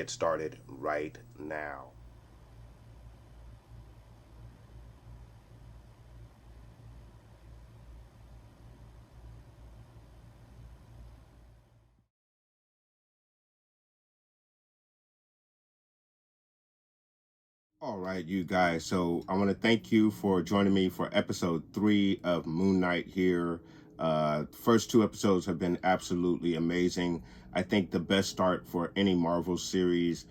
get started right now. All right, you guys. So I want to thank you for joining me for episode 3 of Moon Knight here. First 2 episodes have been absolutely amazing. I think the best start for any Marvel series,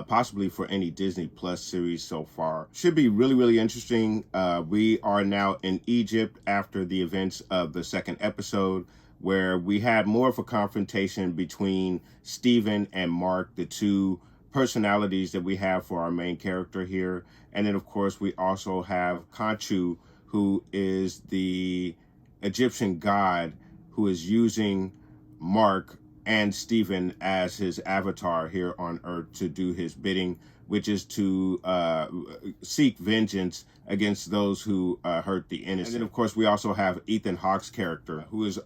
possibly for any Disney Plus series so far. Should be really, really interesting. We are now in Egypt after the events of the second episode, where we had more of a confrontation between Stephen and Mark, the two personalities that we have for our main character here. And then of course we also have Khonshu, who is the Egyptian god who is using Mark and Stephen as his avatar here on Earth to do his bidding, which is to seek vengeance against those who hurt the innocent. And then of course we also have Ethan Hawke's character, who is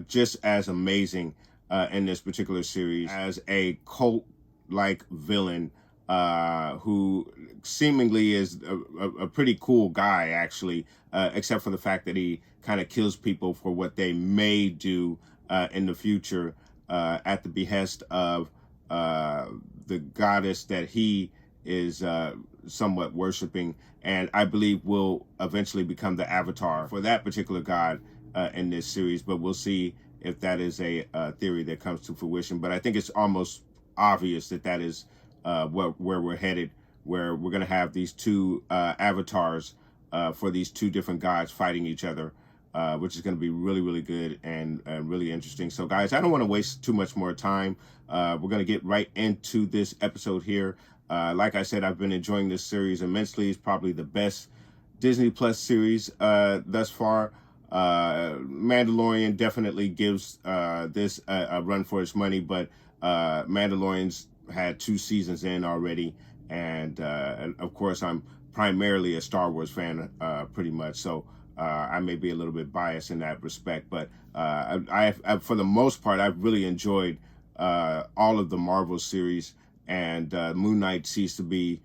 just as amazing in this particular series as a cult like villain who seemingly is a pretty cool guy, actually, except for the fact that he kind of kills people for what they may do in the future at the behest of the goddess that he is somewhat worshiping, and I believe will eventually become the avatar for that particular god in this series. But we'll see if that is a theory that comes to fruition. But I think it's almost obvious that that is where we're headed, where we're going to have these two avatars for these two different gods fighting each other, which is going to be really, really good and really interesting. So guys, I don't want to waste too much more time. We're going to get right into this episode here. Like I said, I've been enjoying this series immensely. It's probably the best Disney Plus series thus far. Mandalorian definitely gives this a run for its money, but Mandalorian's had 2 seasons in already, and of course I'm primarily a Star Wars fan, pretty much, so I may be a little bit biased in that respect, but I for the most part I've really enjoyed all of the Marvel series, and Moon Knight seems to be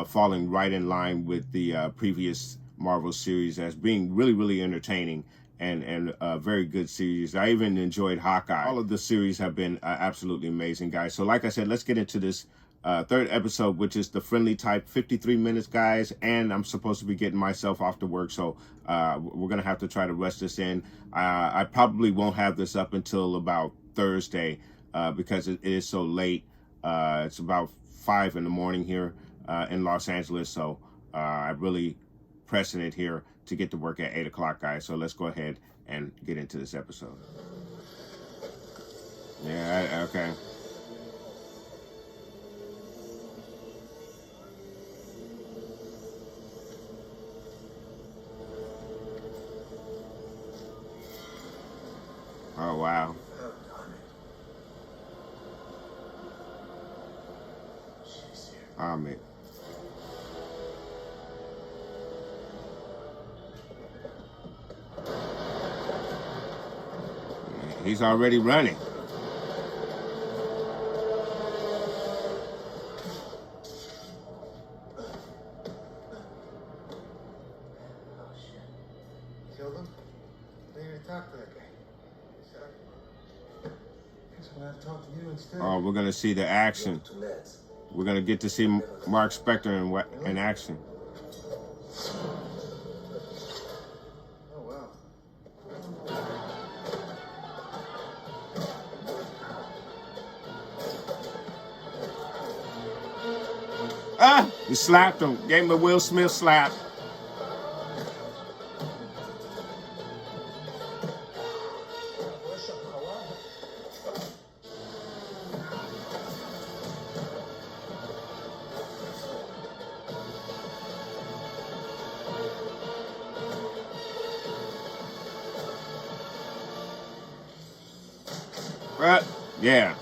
falling right in line with the previous Marvel series as being really, really entertaining and a very good series. I even enjoyed Hawkeye. All of the series have been absolutely amazing, guys. So like I said, let's get into this third episode, which is the friendly type, 53 minutes, guys. And I'm supposed to be getting myself off to work, so we're going to have to try to rush this in. I probably won't have this up until about Thursday because it is so late. It's about 5 in the morning here in Los Angeles, so I'm really pressing it here to get to work at 8 o'clock, guys. So let's go ahead and get into this episode. Yeah, okay. Oh, wow. Oh, man. He's already running. Killed him? I didn't even talk to that guy. Sorry. Guess we'll have to talk to you instead. Oh, we're going to see the action. We're going to get to see Mark Spector in action. Oh, wow. Ah! He slapped him. Gave him a Will Smith slap. Yeah.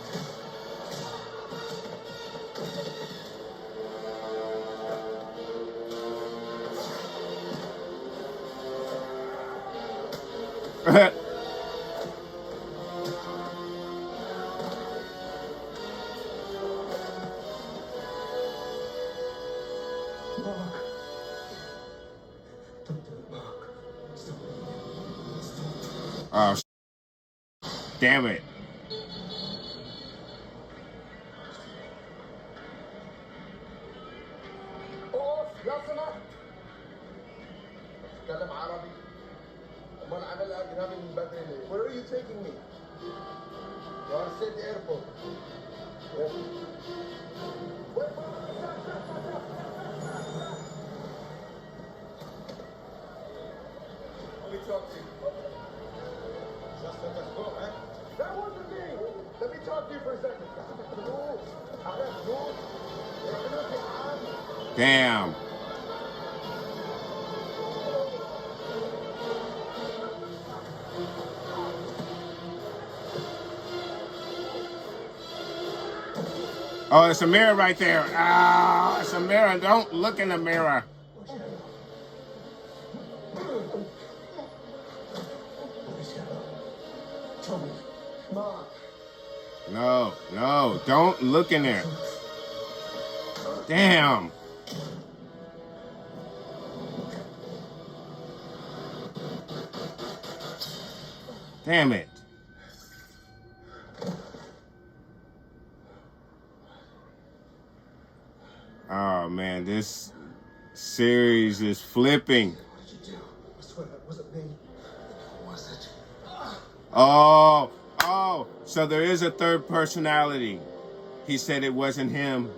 Mark. Don't do it, Mark. Stop. Oh, damn it. اقف لو سمحت. بتتكلم عربي؟ امال عامل اجنبي من بدري ليه؟ Where are you taking me? Your city airport. Wait. Let me talk to you. Just let us go, eh? That wasn't me. Let me talk to you for a second. Damn. Oh, it's a mirror right there. Ah, it's a mirror. Don't look in the mirror. No, no, don't look in there. Damn. Damn it. Oh man, this series is flipping. What did you do? I swear that wasn't me. What was it? Oh, so there is a third personality. He said it wasn't him.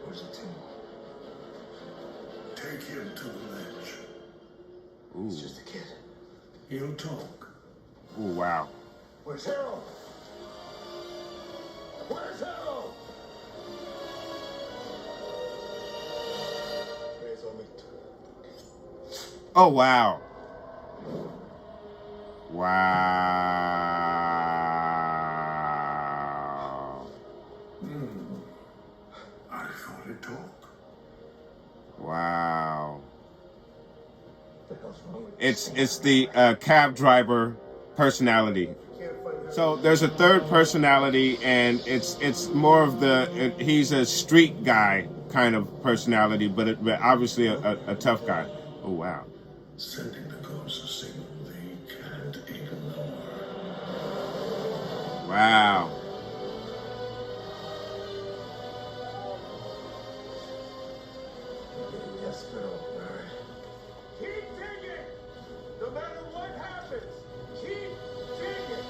Where's the Tim? Take him to the ledge. Ooh. He's just a kid. He'll talk. Ooh, wow. Where's Harold? Where's Harold? Oh, wow. Wow. I thought he'd talk. Wow. What the hell's wrong with It's the cab driver personality. So there's a third personality, and it's more of he's a street guy kind of personality, but obviously a tough guy. Oh wow. Sending the ghosts a signal they can't ignore. Wow. desperate old bird. Keep digging! No matter what happens, keep digging!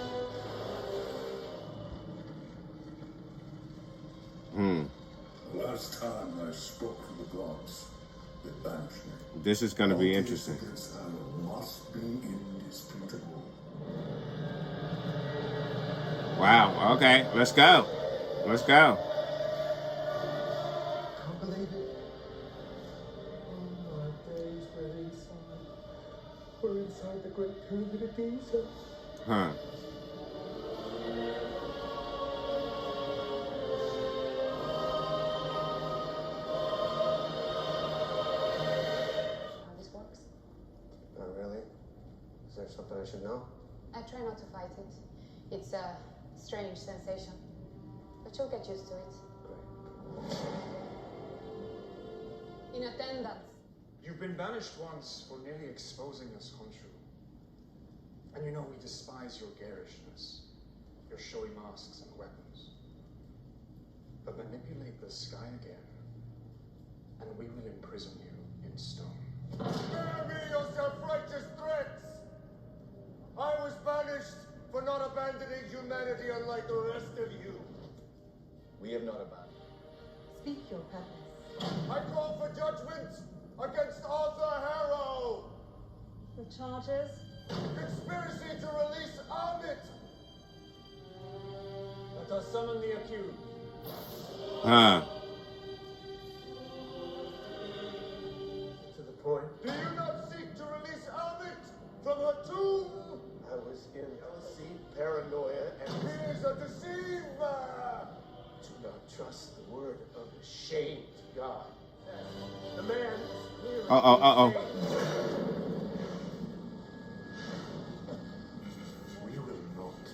Last time I spoke to the gods, they banished me. This is going to be All interesting. these against Harold must be indisputable. Wow. Okay. Let's go. Let's go. Can't believe it. Oh, my days, we're inside the Great Pyramid of Giza. Huh. How this works. Oh, really? Is there something I should know? I try not to fight it. It's a strange sensation, but you'll get used to it. Great. In attendance. You've been banished once for nearly exposing us, Khonshu. And you know we despise your garishness, your showy masks and weapons. But manipulate the sky again, and we will imprison you in stone. Spare me your self-righteous threats! I was banished for not abandoning humanity unlike the rest of you. We have not abandoned. Speak your purpose. I call for judgment against Arthur Harrow! The charges? Conspiracy to release Amit! Let us summon the accused. Huh. To the point. Do you not seek to release Amit from her tomb? I was in jealousy, paranoia, and fears of deceiver. Do not trust the word of a shamed God. The man is clearly Uh-oh. We will not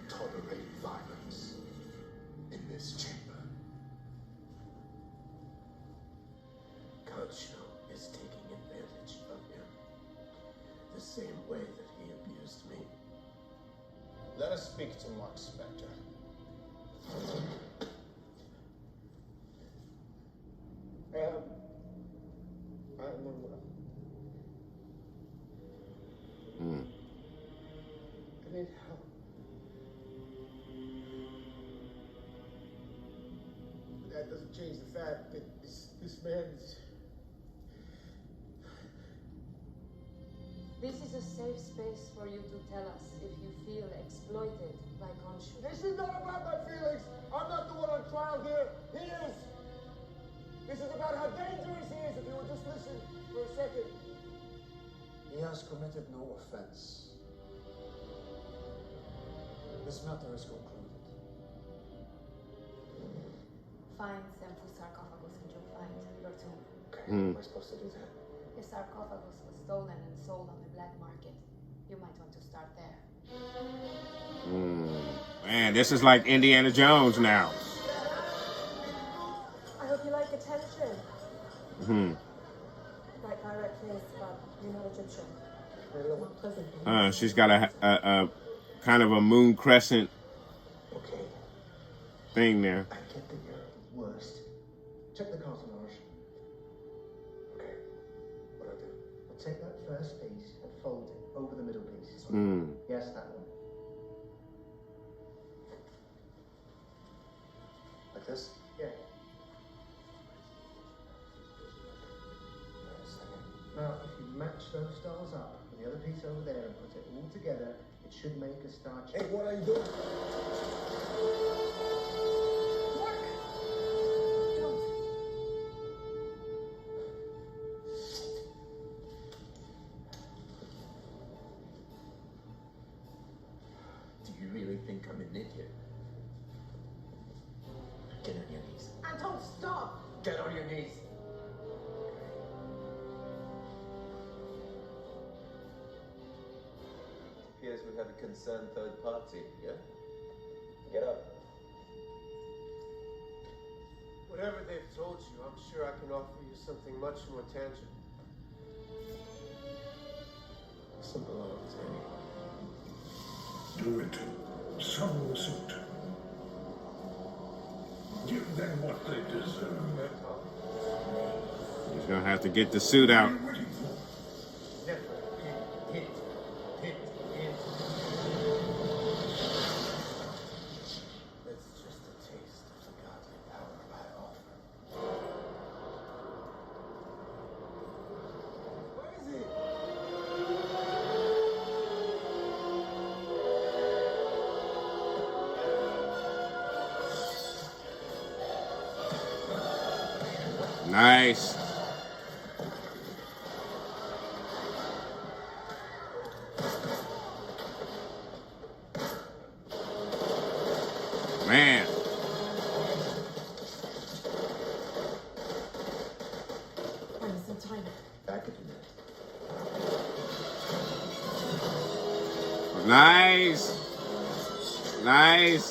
tolerate violence in this chamber. show is taking advantage of him. The same way that he abused me. Let us speak to Mark Spector. I am unwell. I need help. But that doesn't change the fact that this man's... This is a safe space for you to tell us if you feel exploited by Khonshu. This is not about my feelings. I'm not the one on trial here. He is. This is about how dangerous he is. If you would just listen for a second. He has committed no offense. This matter is concluded. Find Senfu's sarcophagus and you'll find your tomb. Okay, how am I supposed to do that? The sarcophagus was stolen and sold on the black market. You might want to start there. Man, this is like Indiana Jones now. I hope you like attention. Like direct place, but you're not Egyptian. Not pleasant. She's got a kind of a moon crescent Okay, thing there. I get that you're worst. Check the cartilage. Okay, what'll I do? I'll take that first piece and fold it over the middle piece. Yes, that one. Like this? Yeah. Wait a second. Now, if you match those stars up with the other piece over there and put it all together, it should make a star Hey, shape. what are you doing? Do you really think I'm an idiot? Get on your knees. Anton, stop! Get on your knees. Appears we have a concerned third party, yeah? Get up. Whatever they've told you, I'm sure I can offer you something much more tangible. Some belongs anyway. Do it. Some the suit. Give them what they deserve. He's gonna have to get the suit out. Never. Hit. That's just a taste of the godly power I offer. Where is it? Nice. Man. When's the time? Back at you next. Nice. Nice.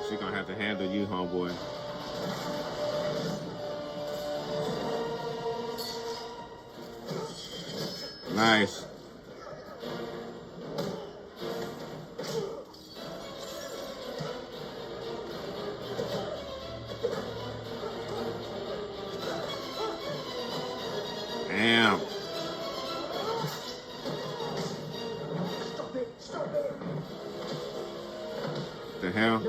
She's gonna have to handle you, homeboy. Nice. Damn. The hell?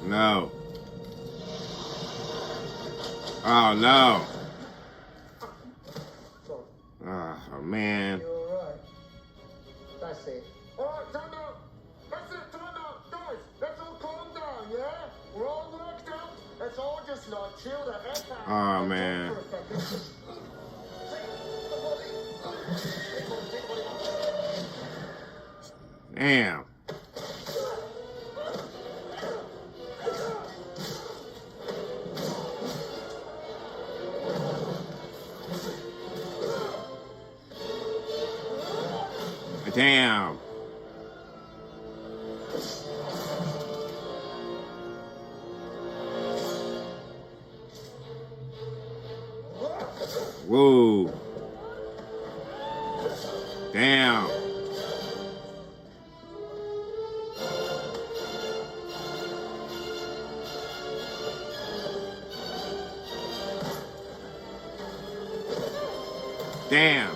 No. Oh no. Oh man. You alright? That's it. Alright, time out! That's it, time out! Guys, let's all calm down, yeah? We're all worked out. Let's all just like chill the heck out. Oh man. Damn. Damn. Whoa. Damn. Damn.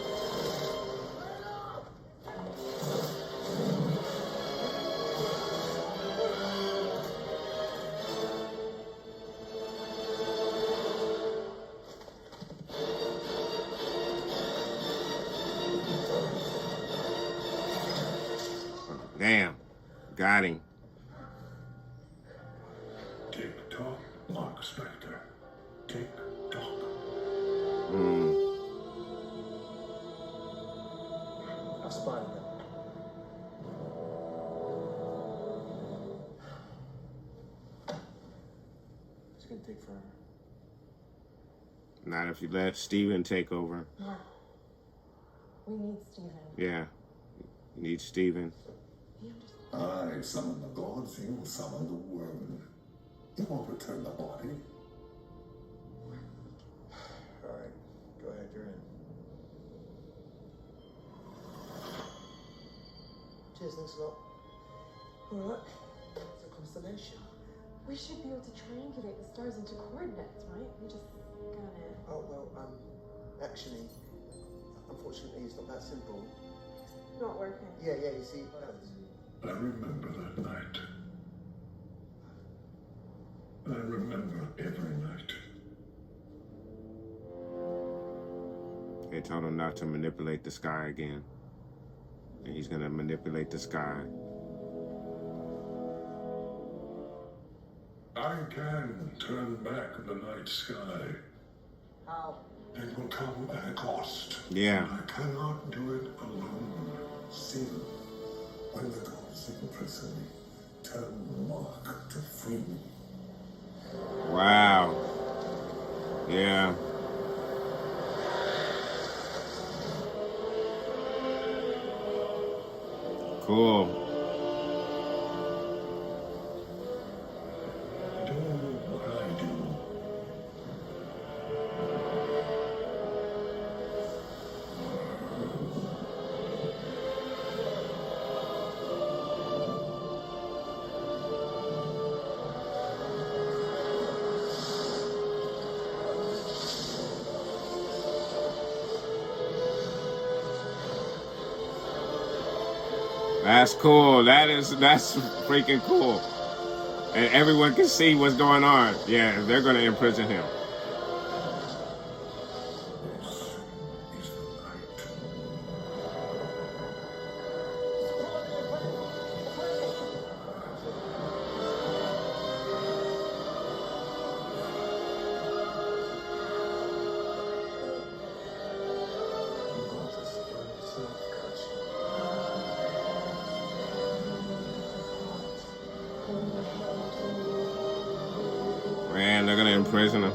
Damn. Got him. Tick tock, Mark Spector. Tick tock. I've spotted them. It's gonna take forever. Not if you let Steven take over. Mark, we need Steven. Yeah. You need Steven. He understands. I summon the gods, you summon the worm. You won't return the body. All right, go ahead, you're in. Cheers, thanks a lot. Alright. It's a constellation. We should be able to triangulate the stars into coordinates, right? We just gotta... Oh, well, actually, unfortunately, it's not that simple. Not working. Yeah, you see, I remember that night. I remember every night. They told him not to manipulate the sky again. And he's gonna manipulate the sky. I can turn back the night sky. how? It will come at a cost. Yeah. I cannot do it alone. Sin, when the gods imprison me, tell Mark to free me. Wow. Yeah. Cool. Do what I do. That's cool. That's freaking cool. And everyone can see what's going on. Yeah, they're gonna imprison him. This is the night. Man, they're gonna imprison him.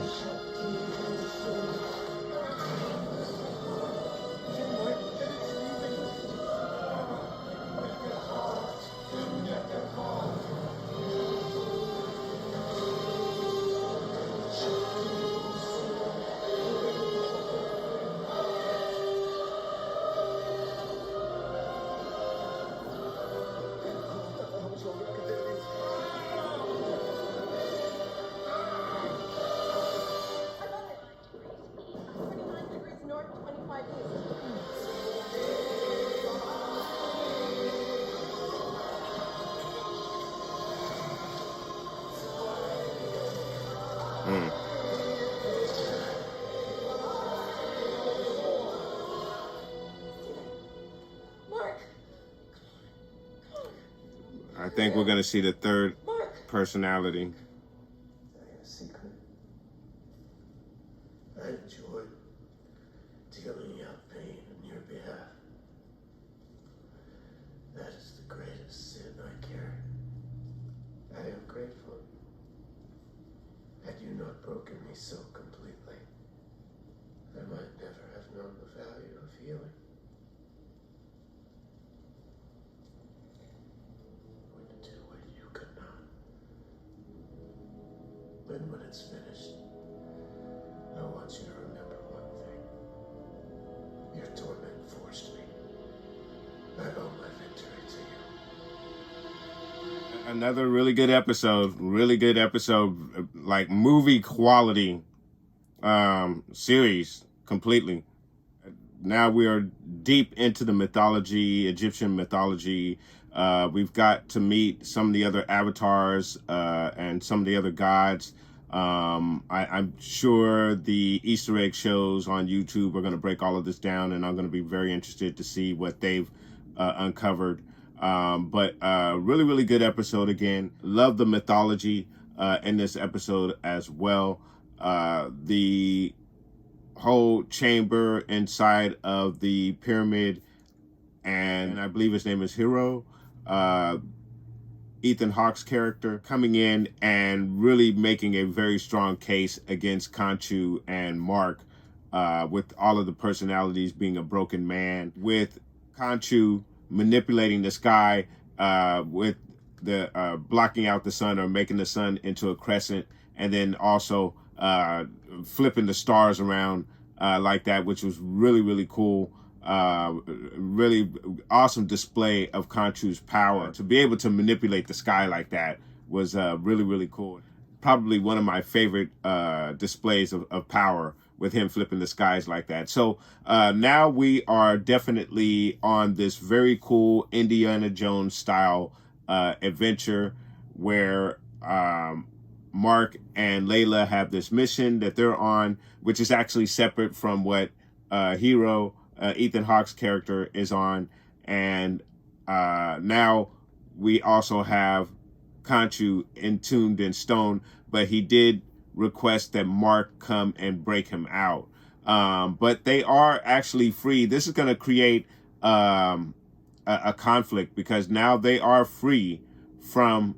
I think we're gonna see the third personality. A secret. I enjoy dealing out pain on your behalf. That is the greatest sin I carry. I am grateful. Had you not broken me so completely, I might never have known the value of healing. it's finished, I want you to remember one thing. Your torment forced me. I owe my victory to you. Another really good episode, like movie quality series completely. Now we are deep into the mythology, Egyptian mythology. We've got to meet some of the other avatars and some of the other gods. I'm sure the Easter egg shows on YouTube are going to break all of this down, and I'm going to be very interested to see what they've uncovered. But really, really good episode again. Love the mythology in this episode as well. The whole chamber inside of the pyramid, and I believe his name is Hero, Ethan Hawke's character, coming in and really making a very strong case against Khonshu and Mark, with all of the personalities being a broken man, with Khonshu manipulating the sky with the blocking out the sun or making the sun into a crescent, and then also flipping the stars around like that, which was really, really cool. Really awesome display of Khonshu's power. To be able to manipulate the sky like that was really, really cool. Probably one of my favorite displays of power, with him flipping the skies like that. So now we are definitely on this very cool Indiana Jones style adventure where Mark and Layla have this mission that they're on, which is actually separate from what Hero, Ethan Hawke's character, is on. And now we also have Khonshu entombed in stone, but he did request that Mark come and break him out. But they are actually free. This is going to create a conflict, because now they are free from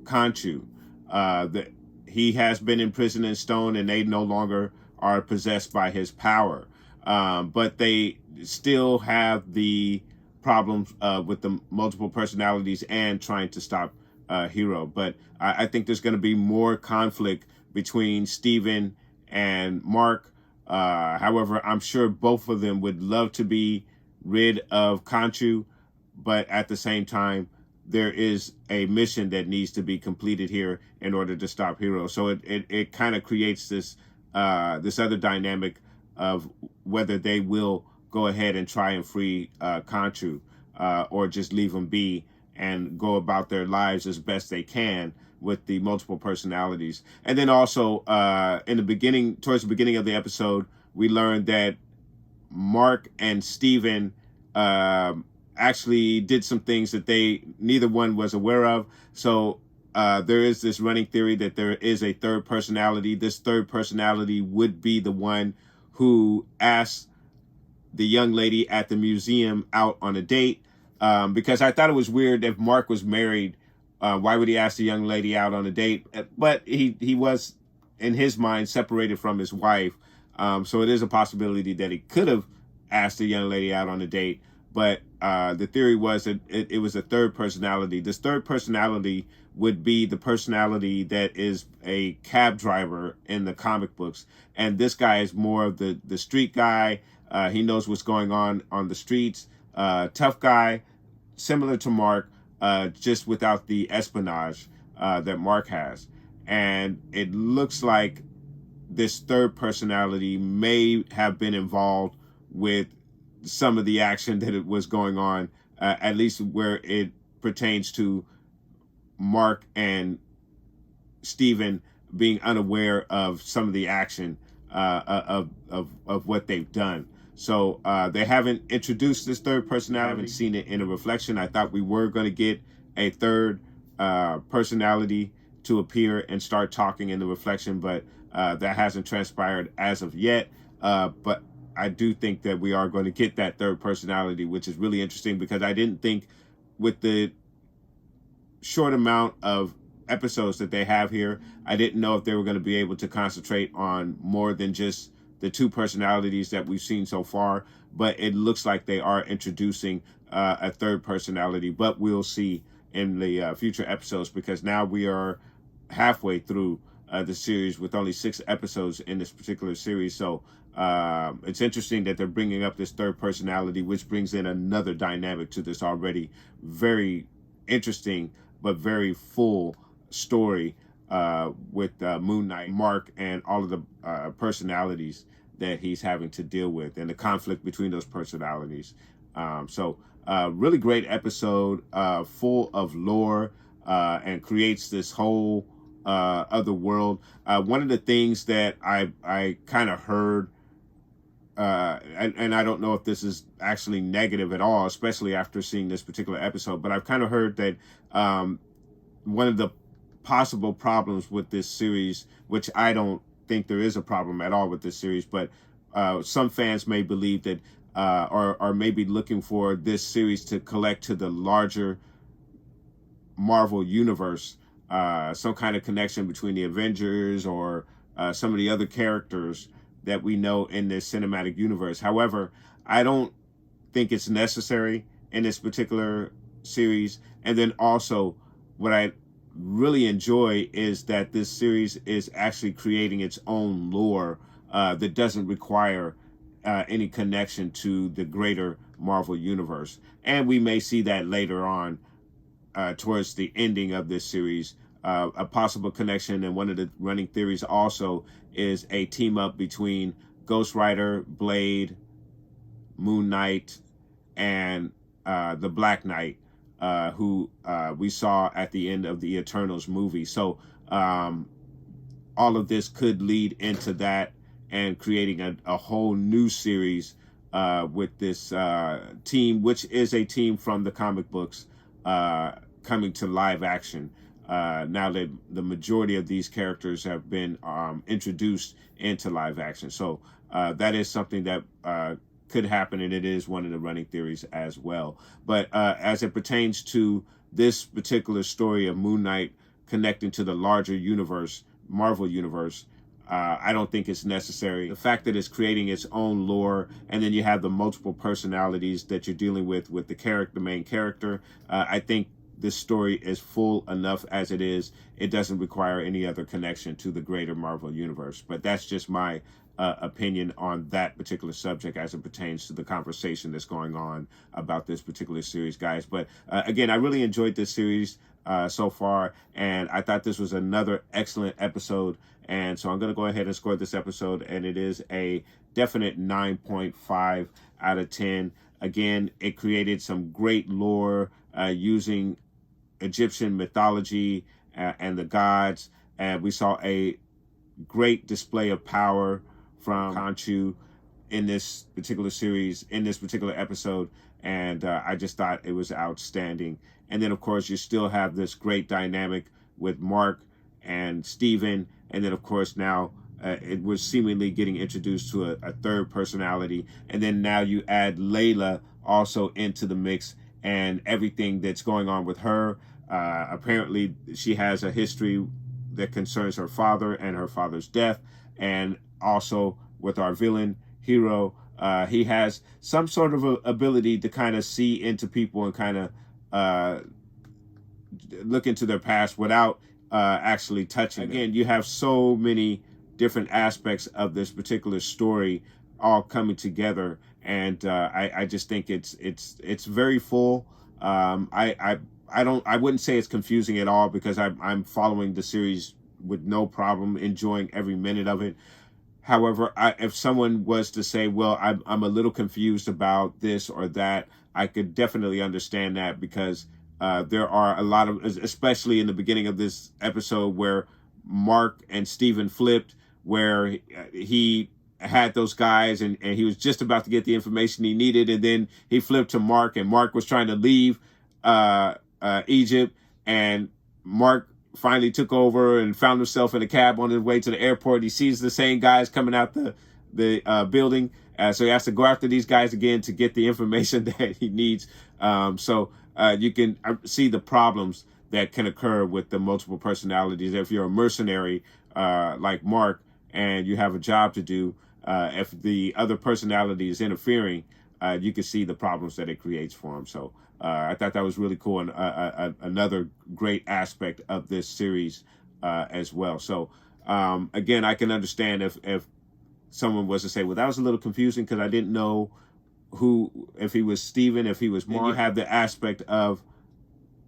Khonshu. He has been imprisoned in stone, and they no longer are possessed by his power. But they still have the problems with the multiple personalities and trying to stop Hero. But I think there's going to be more conflict between Steven and Mark. However, I'm sure both of them would love to be rid of Khonshu, but at the same time, there is a mission that needs to be completed here in order to stop Hero. So it kind of creates this this other dynamic of whether they will go ahead and try and free Khonshu, or just leave him be and go about their lives as best they can with the multiple personalities. And then also in the beginning, towards the beginning of the episode, we learned that Mark and Steven actually did some things that neither one was aware of. So there is this running theory that there is a third personality. This third personality would be the one who asked the young lady at the museum out on a date. Because I thought it was weird, if Mark was married, why would he ask the young lady out on a date? But he was, in his mind, separated from his wife. So it is a possibility that he could have asked the young lady out on a date. But the theory was that it was a third personality. This third personality would be the personality that is a cab driver in the comic books. And this guy is more of the street guy. He knows what's going on the streets. Tough guy, similar to Mark, just without the espionage that Mark has. And it looks like this third personality may have been involved with some of the action that it was going on, at least where it pertains to Mark and Steven being unaware of some of the action of what they've done. So they haven't introduced this third personality. I haven't seen it in a reflection. I thought we were going to get a third personality to appear and start talking in the reflection, but that hasn't transpired as of yet. But I do think that we are going to get that third personality, which is really interesting, because I didn't think, with the short amount of episodes that they have here, I didn't know if they were going to be able to concentrate on more than just the two personalities that we've seen so far. But it looks like they are introducing a third personality, but we'll see in the future episodes, because now we are halfway through the series with only 6 episodes in this particular series. So it's interesting that they're bringing up this third personality, which brings in another dynamic to this already very interesting but very full story with Moon Knight, Mark, and all of the personalities that he's having to deal with and the conflict between those personalities. So really great episode, full of lore, and creates this whole other world. One of the things that I kind of heard, and I don't know if this is actually negative at all, especially after seeing this particular episode, but I've kind of heard that one of the possible problems with this series, which I don't think there is a problem at all with this series, but some fans may believe that or maybe looking for this series to collect to the larger Marvel universe, some kind of connection between the Avengers or some of the other characters that we know in this cinematic universe. However, I don't think it's necessary in this particular series. And then also what I really enjoy is that this series is actually creating its own lore that doesn't require any connection to the greater Marvel universe. And we may see that later on towards the ending of this series, a possible connection. And one of the running theories also is a team up between Ghost Rider, Blade, Moon Knight, and the Black Knight, who we saw at the end of the Eternals movie. So all of this could lead into that and creating a whole new series with this team, which is a team from the comic books, coming to live action. Now that the majority of these characters have been introduced into live action. So that is something that could happen, and it is one of the running theories as well. But as it pertains to this particular story of Moon Knight connecting to the larger universe, Marvel universe, I don't think it's necessary. The fact that it's creating its own lore, and then you have the multiple personalities that you're dealing with the main character, I think this story is full enough as it is. It doesn't require any other connection to the greater Marvel universe. But that's just my opinion on that particular subject as it pertains to the conversation that's going on about this particular series, guys. But again, I really enjoyed this series so far, and I thought this was another excellent episode. And so I'm going to go ahead and score this episode, and it is a definite 9.5 out of 10. Again, it created some great lore using Egyptian mythology and the gods. And we saw a great display of power from Khonshu in this particular series, in this particular episode. And I just thought it was outstanding. And then, of course, you still have this great dynamic with Mark and Steven. And then, of course, now it was seemingly getting introduced to a third personality. And then now you add Layla also into the mix and everything that's going on with her. Apparently, she has a history that concerns her father and her father's death. And also with our villain, Hero, he has some sort of a ability to kind of see into people and kind of look into their past without actually touching. Again, you have so many different aspects of this particular story all coming together, and I just think it's very full. I wouldn't say it's confusing at all, because I'm following the series with no problem, enjoying every minute of it. However, if someone was to say, well, I'm a little confused about this or that, I could definitely understand that, because there are a lot of, especially in the beginning of this episode, where Mark and Steven flipped, where he had those guys and he was just about to get the information he needed, and then he flipped to Mark, and Mark was trying to leave Egypt, and Mark finally took over and found himself in a cab on his way to the airport. He sees the same guys coming out the building, so he has to go after these guys again to get the information that he needs. So you can see the problems that can occur with the multiple personalities. If you're a mercenary like Mark and you have a job to do, if the other personality is interfering, you can see the problems that it creates for him. So I thought that was really cool, and another great aspect of this series as well. So again, I can understand if someone was to say, well, that was a little confusing because I didn't know if he was Steven, if he was Mark. Then you have the aspect of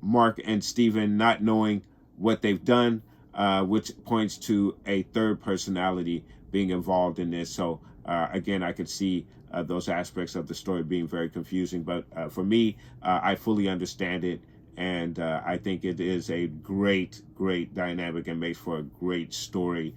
Mark and Steven not knowing what they've done, which points to a third personality being involved in this. So again, I could see those aspects of the story being very confusing. But for me, I fully understand it. And I think it is a great dynamic and makes for a great story,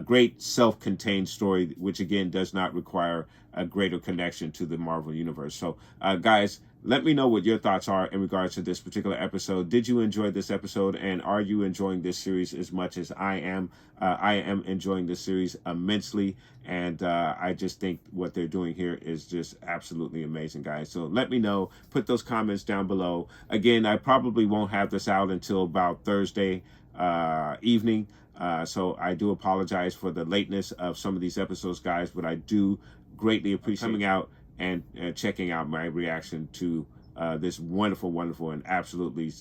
great self-contained story, which again does not require a greater connection to the Marvel Universe. So guys, let me know what your thoughts are in regards to this particular episode. Did you enjoy this episode, and are you enjoying this series as much as I am? I am enjoying this series immensely, and I just think what they're doing here is just absolutely amazing, guys. So let me know. Put those comments down below. Again, I probably won't have this out until about Thursday evening, so I do apologize for the lateness of some of these episodes, guys, but I do greatly appreciate coming out and checking out my reaction to this wonderful, and absolutely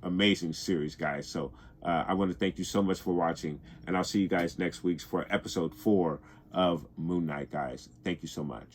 amazing series, guys. So I want to thank you so much for watching, and I'll see you guys next week for episode 4 of Moon Knight, guys. Thank you so much.